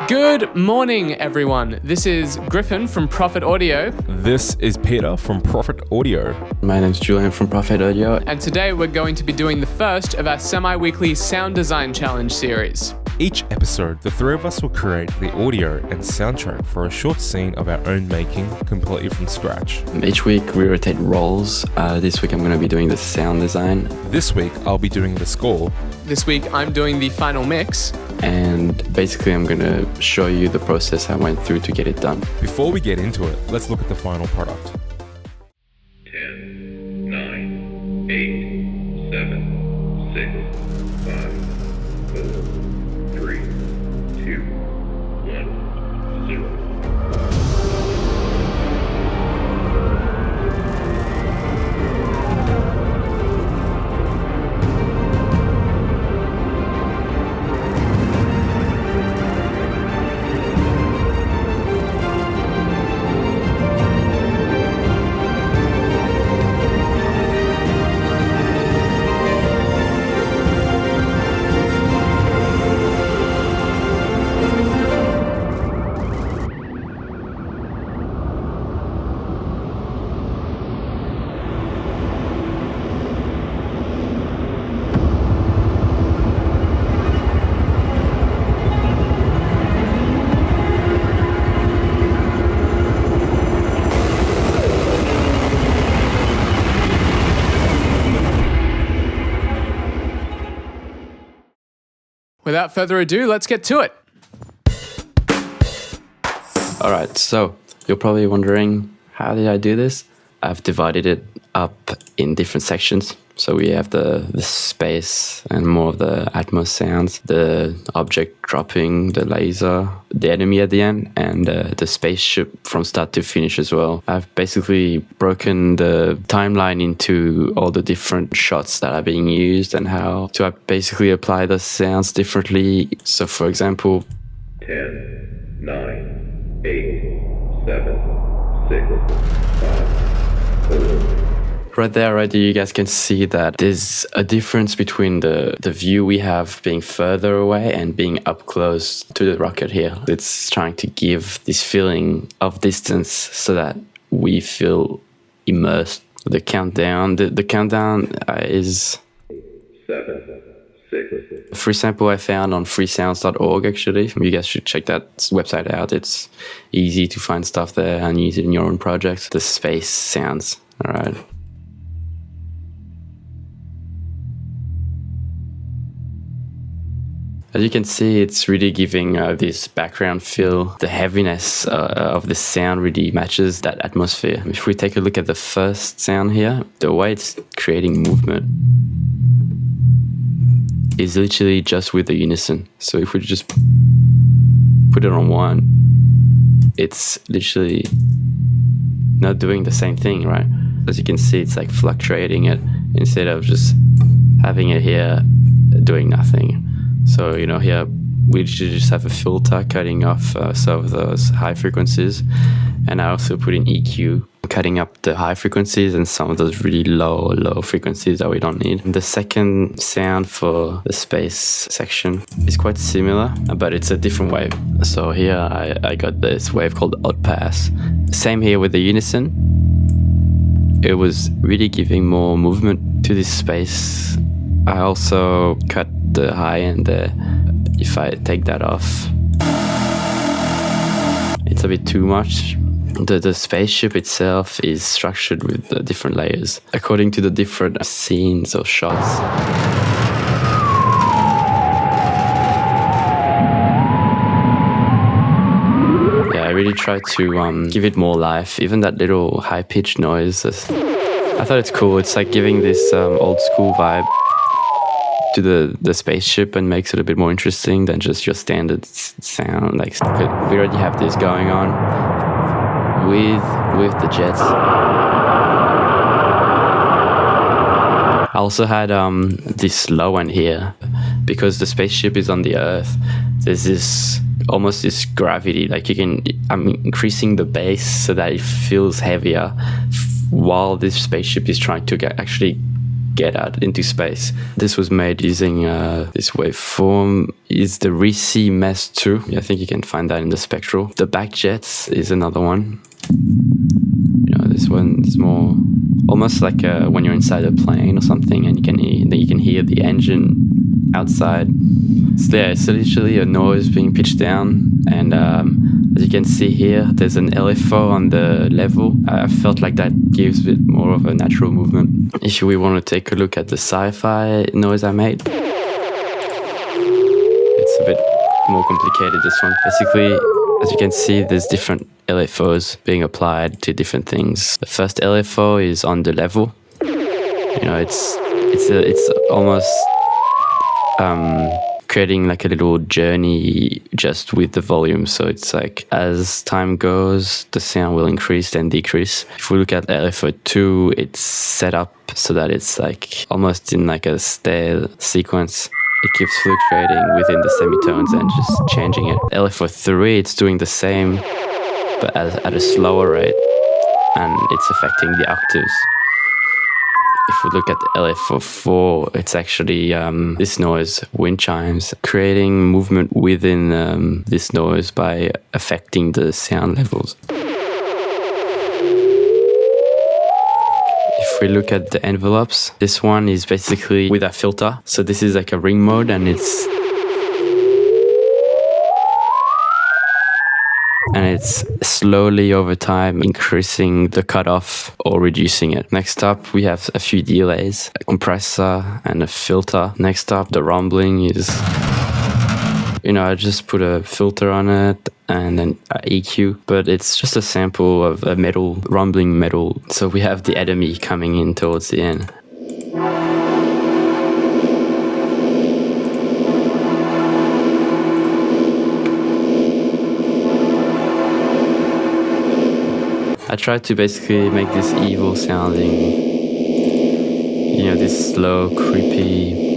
Good morning, everyone. This is Griffin from Profit Audio. This is Peter from Profit Audio. My name's Julien from Profit Audio. And today we're going to be doing the first of our semi-weekly sound design challenge series. Each episode, the three of us will create the audio and soundtrack for a short scene of our own making, completely from scratch. Each week we rotate roles. This week I'm going to be doing the sound design. This week, I'll be doing the score. This week I'm doing the final mix. And basically I'm going to show you the process I went through to get it done. Before we get into it, let's look at the final product. 10, 9, 8, 7, 6, 5, 4, 3, 2, 1, 0. Without further ado, let's get to it. All right, so you're probably wondering, how did I do this? I've divided it up in different sections. So we have the space and more of the Atmos sounds, the object dropping, the laser, the enemy at the end, and the spaceship from start to finish as well. I've basically broken the timeline into all the different shots that are being used and how to basically apply the sounds differently. So for example, 10, 9, 8, 7, 6, 5, 4. right there, already you guys can see that there's a difference between the view we have being further away and being up close to the rocket here. It's trying to give this feeling of distance so that we feel immersed. The countdown, the countdown is 7, 6. a free sample I found on freesounds.org actually. You guys should check that website out. It's easy to find stuff there and use it in your own projects. The space sounds, all right. As you can see, it's really giving this background feel. The heaviness of the sound really matches that atmosphere. If we take a look at the first sound here, the way it's creating movement is literally just with the unison. So if we just put it on one, it's literally not doing the same thing, right? As you can see, it's like fluctuating it instead of just having it here doing nothing. So, you know, here we just have a filter cutting off some of those high frequencies. And I also put in EQ, cutting up the high frequencies and some of those really low frequencies that we don't need. The second sound for the space section is quite similar, but it's a different wave. So here I got this wave called odd pass. Same here with the unison. It was really giving more movement to this space. I also cut the high end there. If I take that off, it's a bit too much. The spaceship itself is structured with different layers according to the different scenes or shots. Yeah, I really tried to give it more life. Even that little high-pitched noise, I thought it's cool. It's like giving this old school vibe to the spaceship and makes it a bit more interesting than just your standard sound. Like we already have this going on with the jets. I also had this low end here because the spaceship is on the Earth. There's this almost this gravity. Like I'm increasing the bass so that it feels heavier while this spaceship is trying to actually get out into space. This was made using this waveform is the Ricci Mesh 2. I think you can find that in the spectral. The back jets is another one. This one is more almost like when you're inside a plane or something, and you can hear the engine outside. It's literally a noise being pitched down, and as you can see here, there's an LFO on the level. I felt like that gives it more of a natural movement. If we want to take a look at the sci-fi noise I made, it's a bit more complicated, this one. Basically, as you can see, there's different LFOs being applied to different things. The first LFO is on the level. It's almost creating like a little journey just with the volume. So it's like as time goes, the sound will increase and decrease. If we look at LFO 2, it's set up so that it's like almost in like a stair sequence. It keeps fluctuating within the semitones and just changing it. LFO 3, it's doing the same, but at a slower rate, and it's affecting the octaves. If we look at LFO 4, it's actually this noise, wind chimes, creating movement within this noise by affecting the sound levels. If we look at the envelopes, this one is basically with a filter. So this is like a ring mode, and it's slowly over time increasing the cutoff or reducing it. Next up, we have a few delays, a compressor and a filter. Next up, the rumbling is, I just put a filter on it and then EQ, but it's just a sample of a rumbling metal. So we have the enemy coming in towards the end. I tried to basically make this evil sounding, this slow, creepy,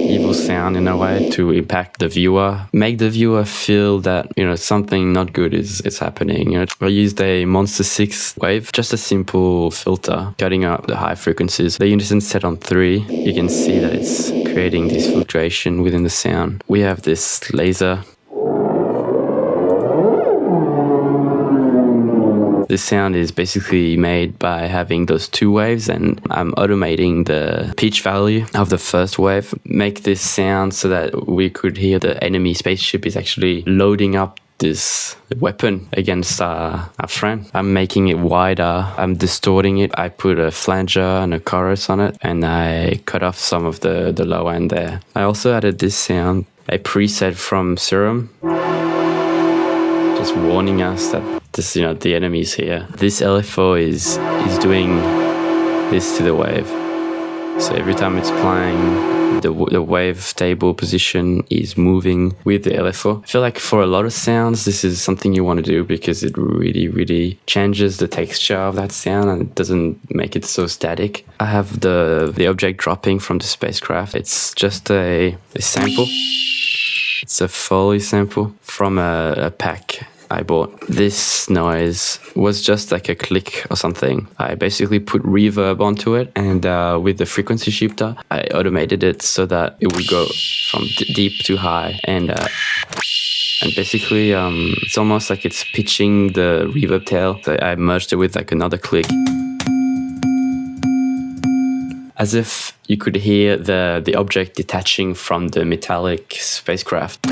evil sound in a way to impact the viewer, make the viewer feel that, something not good is happening. I used a Monster 6 wave, just a simple filter, cutting out the high frequencies. The unison set on 3, you can see that it's creating this fluctuation within the sound. We have this laser. This sound is basically made by having those two waves, and I'm automating the pitch value of the first wave, make this sound so that we could hear the enemy spaceship is actually loading up this weapon against our friend. I'm making it wider, I'm distorting it, I put a flanger and a chorus on it, and I cut off some of the low end there. I also added this sound, a preset from Serum, just warning us that the enemy's here. This LFO is doing this to the wave. So every time it's playing, the wave table position is moving with the LFO. I feel like for a lot of sounds, this is something you want to do because it really, really changes the texture of that sound and it doesn't make it so static. I have the object dropping from the spacecraft. It's just a sample. It's a Foley sample from a pack I bought. This noise was just like a click or something. I basically put reverb onto it, and with the frequency shifter, I automated it so that it would go from deep to high, and basically it's almost like it's pitching the reverb tail. So I merged it with like another click, as if you could hear the object detaching from the metallic spacecraft.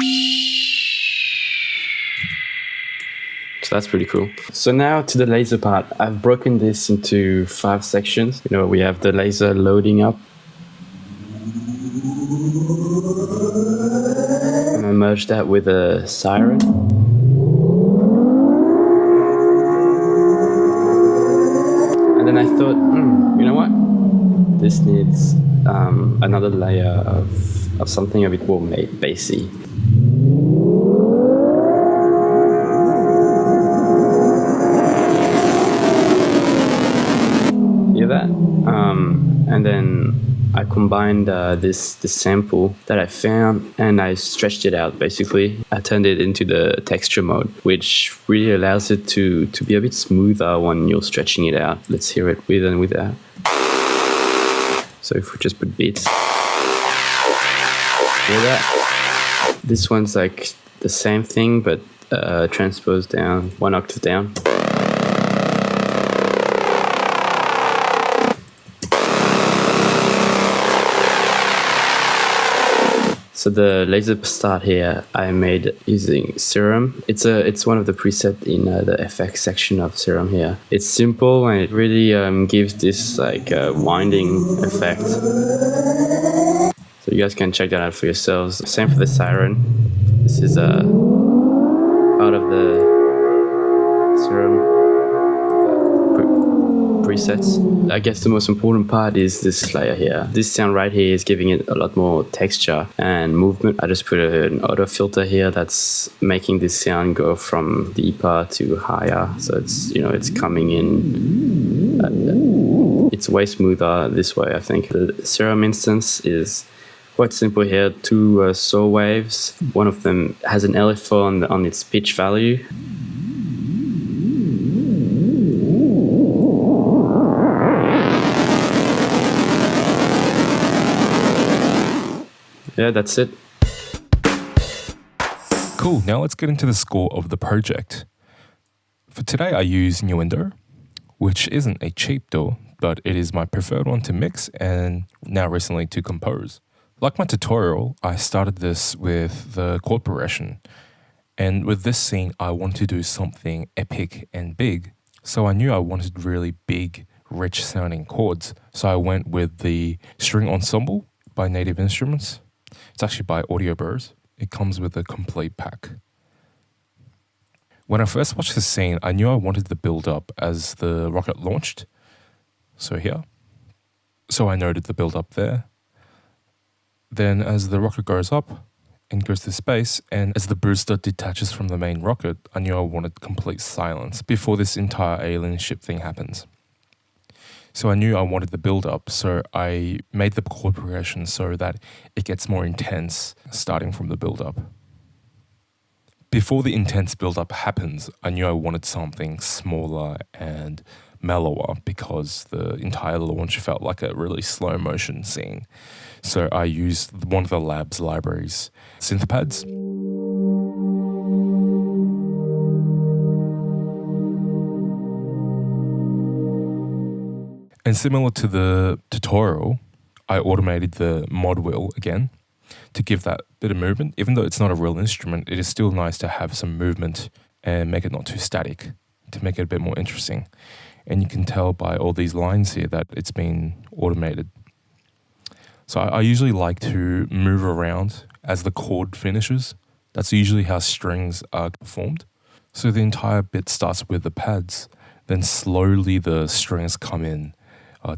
So that's pretty cool. So now to the laser part. I've broken this into 5 sections. We have the laser loading up. And I merged that with a siren. And then I thought, you know what? This needs another layer of something a bit more bassy. That and then I combined this sample that I found and I stretched it out. Basically I turned it into the texture mode, which really allows it to be a bit smoother when you're stretching it out. Let's hear it with and without. So if we just put beats, hear that? This one's like the same thing, but transposed down, 1 octave down. So the laser start here I made using Serum. It's one of the presets in the FX section of Serum here. It's simple and it really gives this like winding effect. So you guys can check that out for yourselves. Same for the siren. This is part of the Serum presets. I guess the most important part is this layer here. This sound right here is giving it a lot more texture and movement. I just put an auto filter here that's making this sound go from deeper to higher. So it's, you know, it's coming in. It's way smoother this way, I think. The Serum instance is quite simple here. 2 saw waves. One of them has an LFO on its pitch value. Yeah, that's it. Cool, now let's get into the score of the project. For today I use Nuendo, which isn't a cheap DAW, but it is my preferred one to mix and now recently to compose. Like my tutorial, I started this with the chord progression, and with this scene I wanted to do something epic and big, so I knew I wanted really big, rich sounding chords, so I went with the string ensemble by Native Instruments. It's actually by Audio Bros. It comes with a complete pack. When I first watched the scene, I knew I wanted the build-up as the rocket launched. So here. So I noted the build-up there. Then as the rocket goes up and goes to space, and as the booster detaches from the main rocket, I knew I wanted complete silence before this entire alien ship thing happens. So I knew I wanted the build-up, so I made the chord progression so that it gets more intense starting from the build-up. Before the intense build-up happens, I knew I wanted something smaller and mellower because the entire launch felt like a really slow motion scene. So I used one of the lab's libraries, synth pads. And similar to the tutorial, I automated the mod wheel again to give that bit of movement. Even though it's not a real instrument, it is still nice to have some movement and make it not too static to make it a bit more interesting. And you can tell by all these lines here that it's been automated. So I usually like to move around as the chord finishes. That's usually how strings are formed. So the entire bit starts with the pads, then slowly the strings come in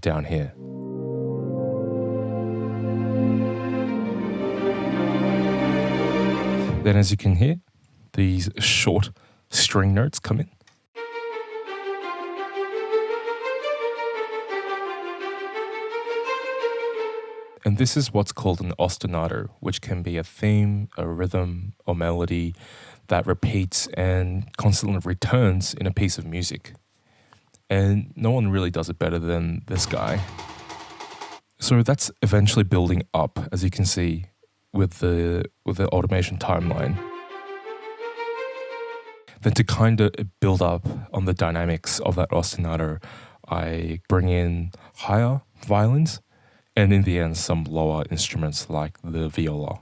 down here. Then as you can hear, these short string notes come in. And this is what's called an ostinato, which can be a theme, a rhythm, or melody that repeats and constantly returns in a piece of music. And no one really does it better than this guy. So that's eventually building up, as you can see, with the automation timeline. Then to kind of build up on the dynamics of that ostinato, I bring in higher violins, and in the end, some lower instruments like the viola.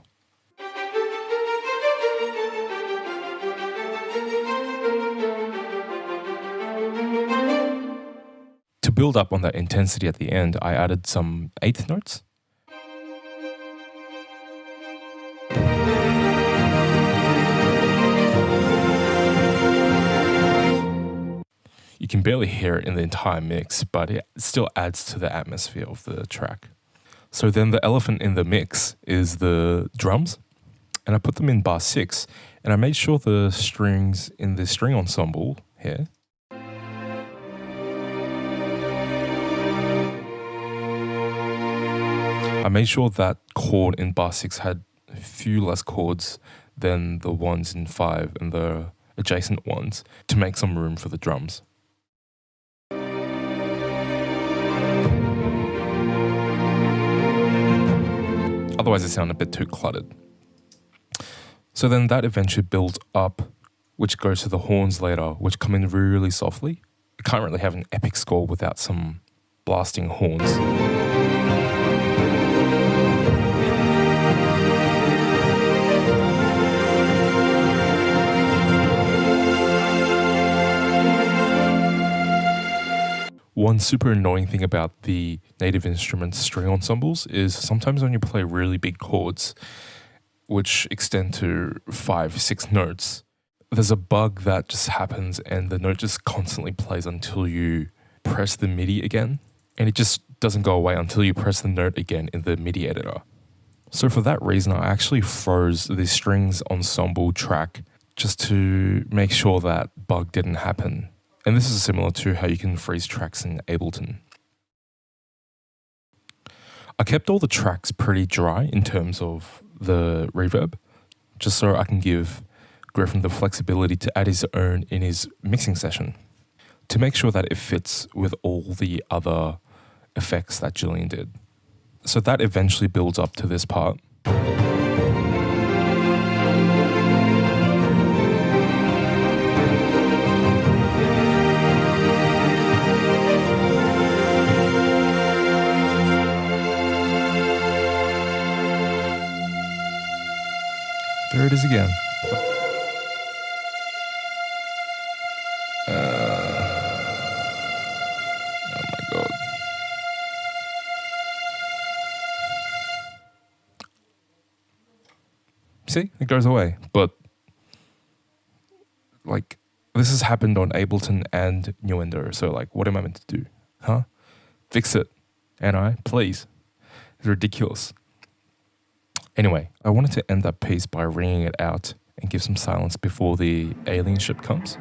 To build up on that intensity at the end, I added some eighth notes. You can barely hear it in the entire mix, but it still adds to the atmosphere of the track. So then the elephant in the mix is the drums, and I put them in bar 6, and I made sure the strings in the string ensemble here I made sure that chord in bar 6 had a few less chords than the ones in 5 and the adjacent ones to make some room for the drums. Otherwise, it sounded a bit too cluttered. So then that eventually builds up, which goes to the horns later, which come in really softly. You can't really have an epic score without some blasting horns. One super annoying thing about the Native Instruments string ensembles is sometimes when you play really big chords, which extend to 5-6 notes, there's a bug that just happens and the note just constantly plays until you press the MIDI again, and it just doesn't go away until you press the note again in the MIDI editor. So for that reason, I actually froze the strings ensemble track just to make sure that bug didn't happen. And this is similar to how you can freeze tracks in Ableton. I kept all the tracks pretty dry in terms of the reverb, just so I can give Griffin the flexibility to add his own in his mixing session, to make sure that it fits with all the other effects that Julien did. So that eventually builds up to this part. There it is again. Oh my god. See, it goes away. But like, this has happened on Ableton and Nuendo. So like, what am I meant to do? Huh? Fix it. Please. It's ridiculous. Anyway, I wanted to end that piece by ringing it out and give some silence before the alien ship comes.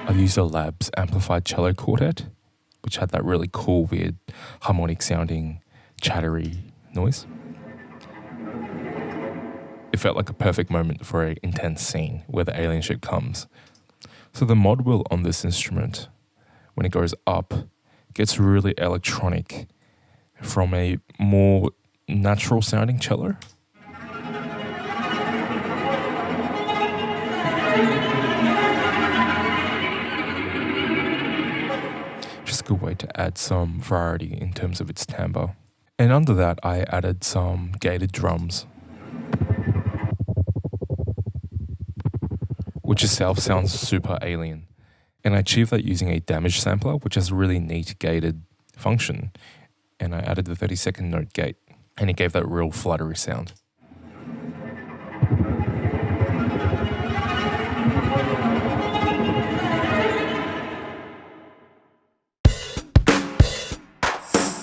I used a Labs amplified cello quartet, which had that really cool, weird, harmonic sounding, chattery noise. It felt like a perfect moment for an intense scene where the alien ship comes. So the mod wheel on this instrument, when it goes up, gets really electronic from a more natural sounding cello. Just a good way to add some variety in terms of its timbre. And under that, I added some gated drums, which itself sounds super alien. And I achieved that using a damage sampler, which has a really neat gated function. And I added the 32nd note gate, and it gave that real fluttery sound.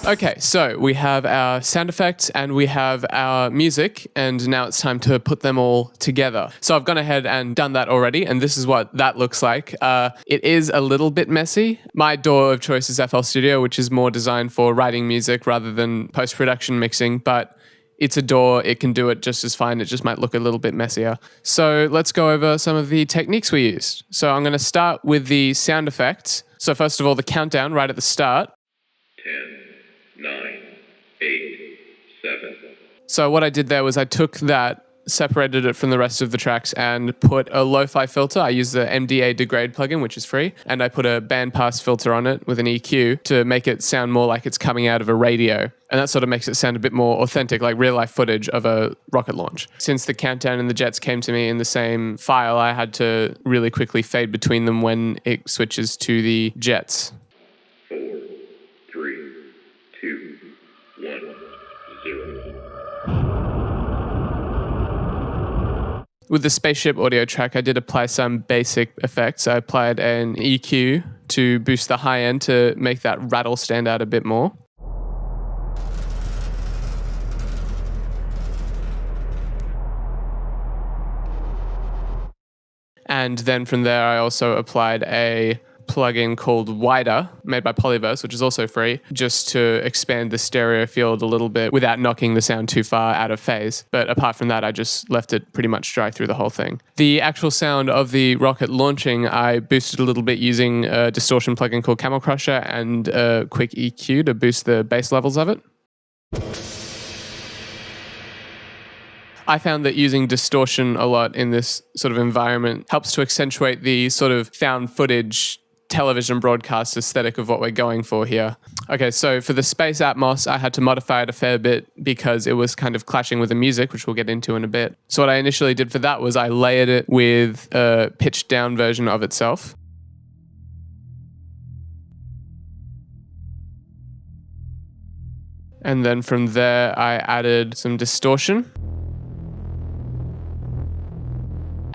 Okay, so we have our sound effects and we have our music, and now it's time to put them all together. So I've gone ahead and done that already, and this is what that looks like. It is a little bit messy. My DAW of choice is FL Studio, which is more designed for writing music rather than post-production mixing, but it's a DAW, it can do it just as fine, it just might look a little bit messier. So let's go over some of the techniques we used. So I'm going to start with the sound effects. So first of all, the countdown right at the start. 10, 9, 8, 7. So what I did there was I took that, separated it from the rest of the tracks and put a lo-fi filter. I used the MDA degrade plugin, which is free, and I put a bandpass filter on it with an EQ to make it sound more like it's coming out of a radio. And that sort of makes it sound a bit more authentic, like real life footage of a rocket launch. Since the countdown and the jets came to me in the same file, I had to really quickly fade between them when it switches to the jets. 4, 3, 2, 1, 0. With the spaceship audio track, I did apply some basic effects. I applied an EQ to boost the high end to make that rattle stand out a bit more. And then from there, I also applied a plugin called Wider, made by Polyverse, which is also free, just to expand the stereo field a little bit without knocking the sound too far out of phase. But apart from that, I just left it pretty much dry through the whole thing. The actual sound of the rocket launching, I boosted a little bit using a distortion plugin called Camel Crusher and a quick EQ to boost the bass levels of it. I found that using distortion a lot in this sort of environment helps to accentuate the sort of found footage television broadcast aesthetic of what we're going for here. Okay, so for the space atmos, I had to modify it a fair bit because it was kind of clashing with the music, which we'll get into in a bit. So what I initially did for that was I layered it with a pitched down version of itself. And then from there, I added some distortion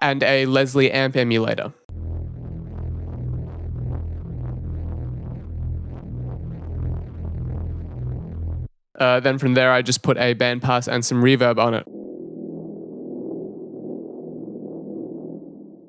and a Leslie amp emulator. Then from there, I just put a bandpass and some reverb on it.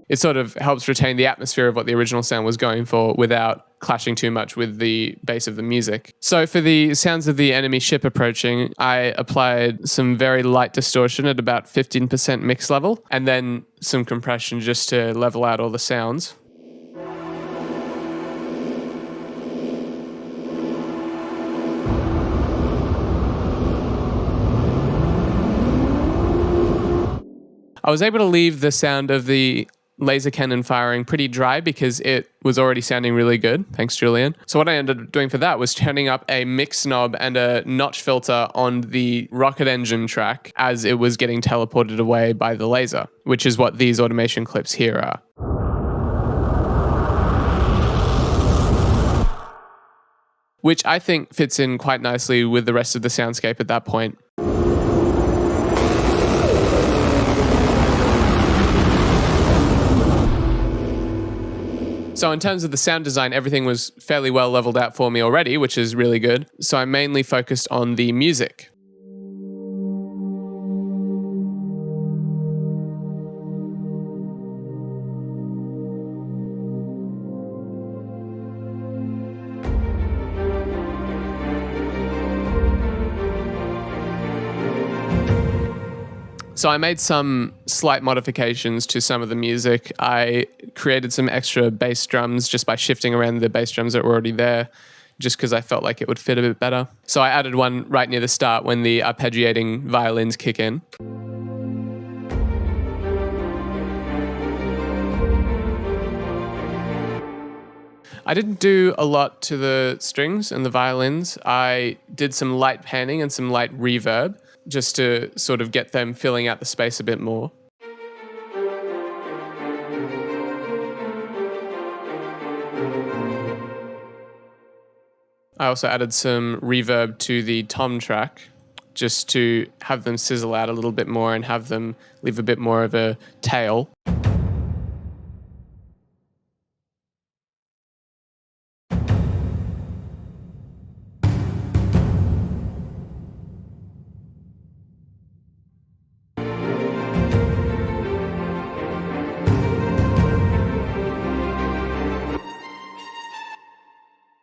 It sort of helps retain the atmosphere of what the original sound was going for without clashing too much with the bass of the music. So for the sounds of the enemy ship approaching, I applied some very light distortion at about 15% mix level, and then some compression just to level out all the sounds. I was able to leave the sound of the laser cannon firing pretty dry because it was already sounding really good. Thanks, Julien. So what I ended up doing for that was turning up a mix knob and a notch filter on the rocket engine track as it was getting teleported away by the laser, which is what these automation clips here are. Which I think fits in quite nicely with the rest of the soundscape at that point. So in terms of the sound design, everything was fairly well leveled out for me already, which is really good. So I mainly focused on the music. So I made some slight modifications to some of the music. I created some extra bass drums just by shifting around the bass drums that were already there, just because I felt like it would fit a bit better. So I added one right near the start when the arpeggiating violins kick in. I didn't do a lot to the strings and the violins. I did some light panning and some light reverb, just to sort of get them filling out the space a bit more. I also added some reverb to the tom track, just to have them sizzle out a little bit more and have them leave a bit more of a tail.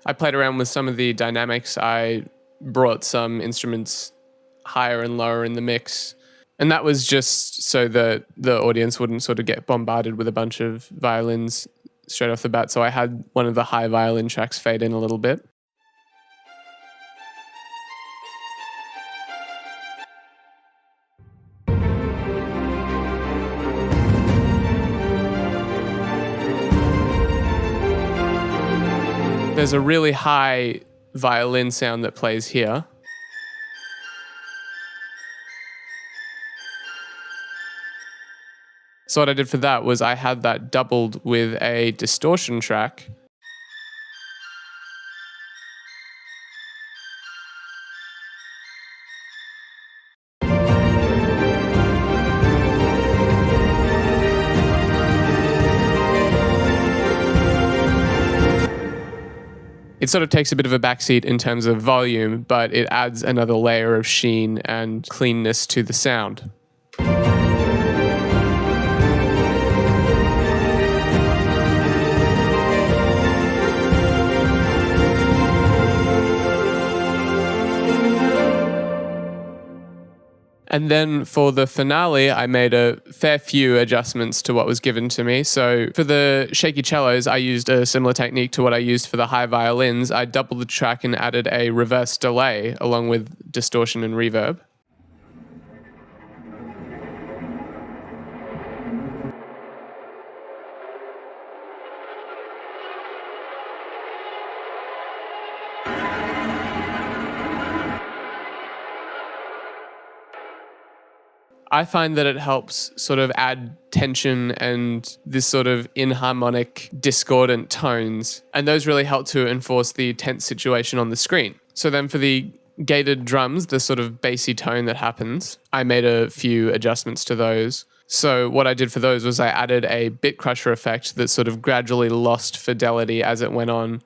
I played around with some of the dynamics. I brought some instruments higher and lower in the mix. And that was just so that the audience wouldn't sort of get bombarded with a bunch of violins straight off the bat. So I had one of the high violin tracks fade in a little bit. There's a really high violin sound that plays here. So what I did for that was I had that doubled with a distortion track. It sort of takes a bit of a backseat in terms of volume, but it adds another layer of sheen and cleanness to the sound. And then for the finale, I made a fair few adjustments to what was given to me. So for the shaky cellos, I used a similar technique to what I used for the high violins. I doubled the track and added a reverse delay along with distortion and reverb. I find that it helps sort of add tension and this sort of inharmonic, discordant tones. And those really help to enforce the tense situation on the screen. So then for the gated drums, the sort of bassy tone that happens, I made a few adjustments to those. So what I did for those was I added a bit crusher effect that sort of gradually lost fidelity as it went on.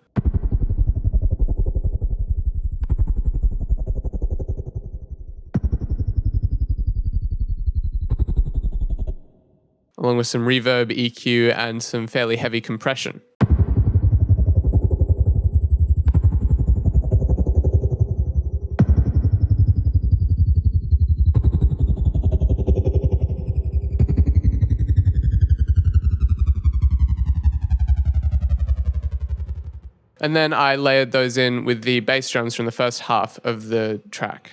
Along with some reverb, EQ, and some fairly heavy compression. And then I layered those in with the bass drums from the first half of the track.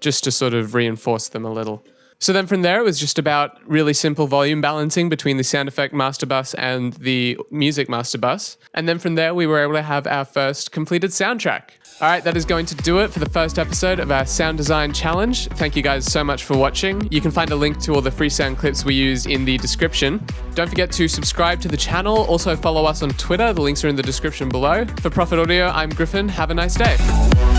Just to sort of reinforce them a little. So then from there, it was just about really simple volume balancing between the sound effect master bus and the music master bus. And then from there, we were able to have our first completed soundtrack. All right, that is going to do it for the first episode of our sound design challenge. Thank you guys so much for watching. You can find a link to all the free sound clips we use in the description. Don't forget to subscribe to the channel. Also follow us on Twitter. The links are in the description below. For Profit Audio, I'm Griffin. Have a nice day.